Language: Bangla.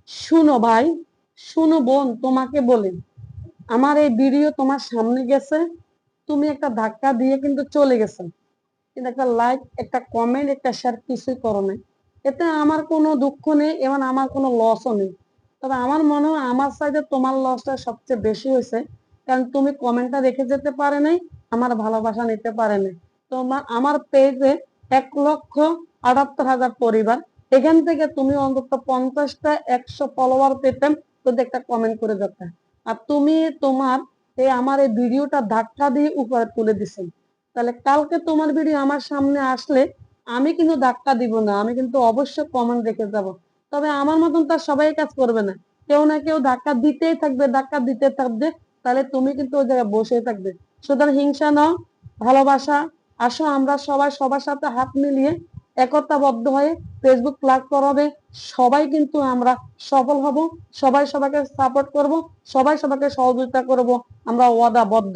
শুনো ভাই, শুনো বোন, তোমাকে বলি, আমার এই ভিডিও তোমার সামনে গেছে, তুমি একটা ধাক্কা দিয়ে কিন্তু চলে গেছে, কিন্তু একটা লাইক, একটা কমেন্ট, একটা শেয়ার কিছুই করো নাই। এতে আমার কোনো দুঃখ নেই এবং আমার কোনো লসও নেই। তবে আমার মনে হয় আমার সাইডে তোমার লসটা সবচেয়ে বেশি হয়েছে, কারণ তুমি কমেন্টটা রেখে যেতে পারে নাই, আমার ভালোবাসা নিতে পারে নাই। আমার পেজে 1,78,000 পরিবার, এখান থেকে তুমি অন্তত 50টা 100 ফলোয়ার পেতেন, যদি একটা কমেন্ট করে যেতে। আর তুমি তোমার আমার এই ভিডিওটা ধাক্কা দিয়ে উপরে তুলে দিছেন। তাহলে কালকে তোমার ভিডিও আমার সামনে আসলে আমি কিন্তু ধাক্কা দিব না, আমি কিন্তু অবশ্যই কমেন্ট রেখে যাব। তবে আমার মতন তার সবাই কাজ করবে না, কেউ না কেউ ধাক্কা দিতেই থাকবে, ধাক্কা দিতে থাকবে। তাহলে তুমি কিন্তু ওই জায়গায় বসে থাকবে। সুতরাং হিংসা নাও, ভালোবাসা। আসো আমরা সবাই সবার সাথে হাত মিলিয়ে একতাবদ্ধ হয়ে ফেসবুক প্ল্যাটফর্ম হবে, সবাই কিন্তু আমরা সফল হব, সবাই সবাইকে সাপোর্ট করব, সবাই সবাইকে সহযোগিতা করব, আমরা ওয়াদাবদ্ধ।